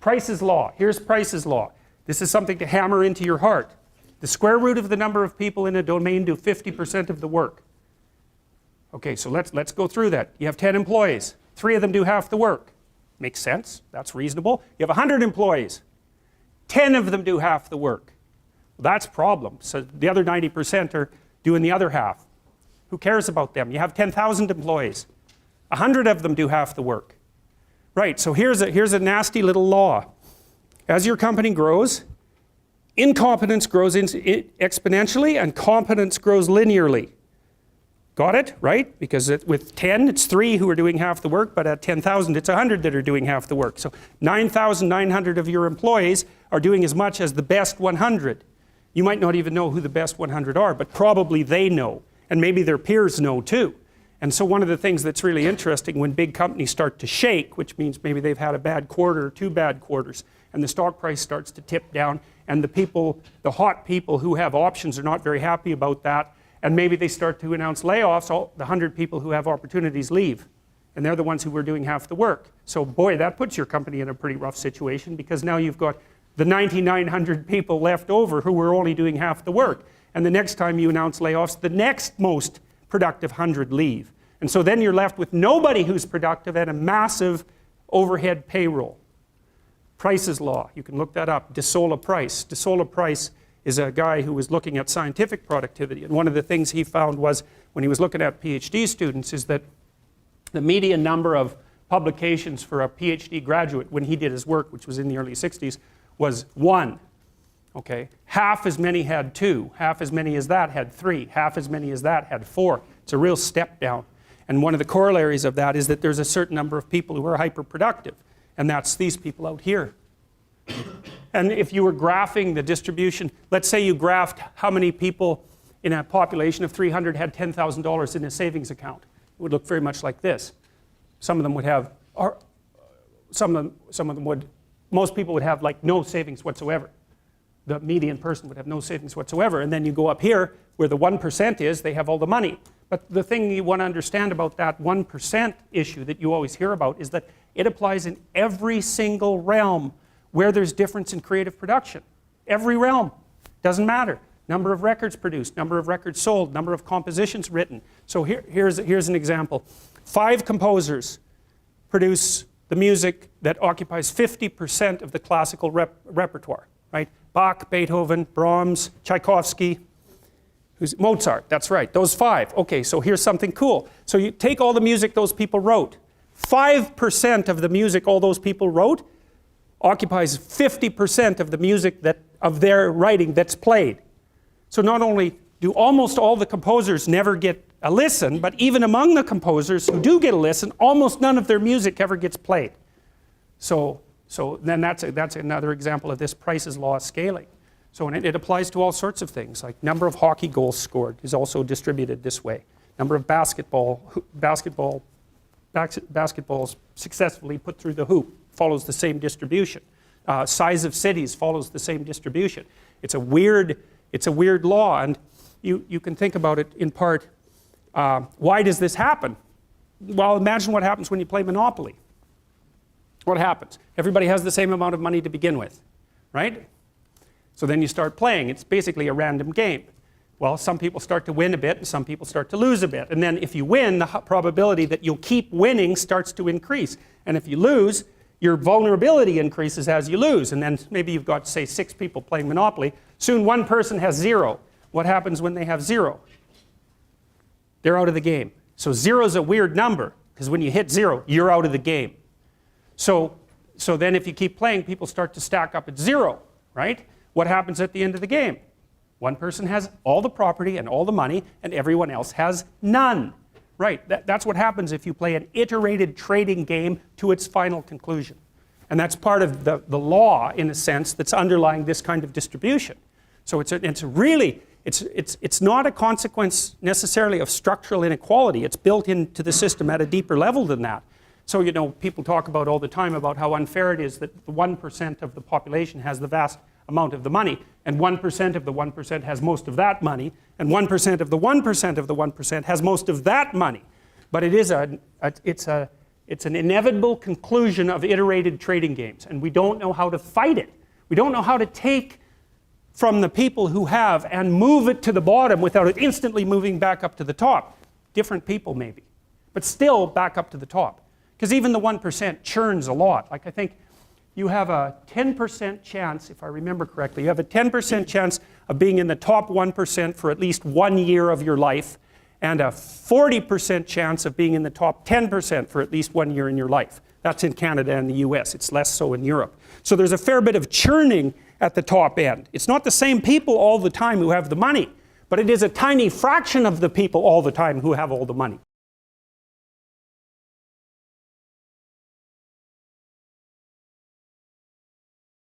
Price's law. Here's Price's law. This is something to hammer into your heart. The square root of the number of people in a domain do 50% of the work. Okay, so let's go through that. You have 10 employees. 3 of them do half the work. Makes sense. That's reasonable. You have 100 employees. 10 of them do half the work. Well, that's a problem. So the other 90% are doing the other half. Who cares about them? You have 10,000 employees. 100 of them do half the work. Right, so here's a nasty little law. As your company grows, incompetence grows exponentially and competence grows linearly. Got it? Right? Because with 10, it's 3 who are doing half the work, but at 10,000, it's 100 that are doing half the work. So 9,900 of your employees are doing as much as the best 100. You might not even know who the best 100 are, but probably they know. And maybe their peers know too. And so one of the things that's really interesting when big companies start to shake, which means maybe they've had a bad quarter or 2 bad quarters, and the stock price starts to tip down, and the hot people who have options are not very happy about that, and maybe they start to announce layoffs, all the 100 people who have opportunities leave. And they're the ones who were doing half the work. So boy, that puts your company in a pretty rough situation, because now you've got the 9,900 people left over who were only doing half the work. And the next time you announce layoffs, the next most productive 100 leave. And so then you're left with nobody who's productive and a massive overhead payroll. Price's law, you can look that up. De Sola Price. De Sola Price is a guy who was looking at scientific productivity. And one of the things he found was, when he was looking at PhD students, is that the median number of publications for a PhD graduate when he did his work, which was in the early 60s, was 1. Okay, half as many had 2, half as many as that had 3, half as many as that had 4. It's a real step down. And one of the corollaries of that is that there's a certain number of people who are hyper-productive, and that's these people out here. And if you were graphing the distribution, let's say you graphed how many people in a population of 300 had $10,000 in a savings account. It would look very much like this. Some of them would have, or some of them would, most people would have like no savings whatsoever. The median person would have no savings whatsoever. And then you go up here where the 1% is, they have all the money. But the thing you want to understand about that 1% issue that you always hear about is that it applies in every single realm where there's difference in creative production. Every realm. Doesn't matter. Number of records produced, number of records sold, number of compositions written. So here's an example. 5 composers produce the music that occupies 50% of the classical repertoire, right? Bach, Beethoven, Brahms, Tchaikovsky, Mozart, that's right, those 5. Okay, so here's something cool. So you take all the music those people wrote. 5% of the music all those people wrote occupies 50% of the music of their writing that's played. So not only do almost all the composers never get a listen, but even among the composers who do get a listen, almost none of their music ever gets played. So then that's another example of this Price's law of scaling. So it applies to all sorts of things, like number of hockey goals scored is also distributed this way. Number of basketballs successfully put through the hoop follows the same distribution. Size of cities follows the same distribution. It's a weird law, and you can think about it in part. Why does this happen? Well, imagine what happens when you play Monopoly. What happens? Everybody has the same amount of money to begin with, right? So then you start playing. It's basically a random game. Well, some people start to win a bit and some people start to lose a bit. And then if you win, the probability that you'll keep winning starts to increase. And if you lose, your vulnerability increases as you lose. And then maybe you've got, say, 6 people playing Monopoly. Soon one person has 0. What happens when they have 0? They're out of the game. So 0 is a weird number, because when you hit 0, you're out of the game. So then if you keep playing, people start to stack up at 0, right? What happens at the end of the game? One person has all the property and all the money, and everyone else has none. Right, that's what happens if you play an iterated trading game to its final conclusion. And that's part of the law, in a sense, that's underlying this kind of distribution. So it's not a consequence necessarily of structural inequality. It's built into the system at a deeper level than that. So, you know, people talk about all the time about how unfair it is that the 1% of the population has the vast amount of the money, and 1% of the 1% has most of that money, and 1% of the 1% of the 1% has most of that money. But it's a It's an inevitable conclusion of iterated trading games, and we don't know how to fight it. We don't know how to take from the people who have and move it to the bottom without it instantly moving back up to the top. Different people maybe, but still back up to the top. Because even the 1% churns a lot. Like I think you have a 10% chance, if I remember correctly, you have a 10% chance of being in the top 1% for at least 1 year of your life, and a 40% chance of being in the top 10% for at least 1 year in your life. That's in Canada and the US. It's less so in Europe. So there's a fair bit of churning at the top end. It's not the same people all the time who have the money, but it is a tiny fraction of the people all the time who have all the money.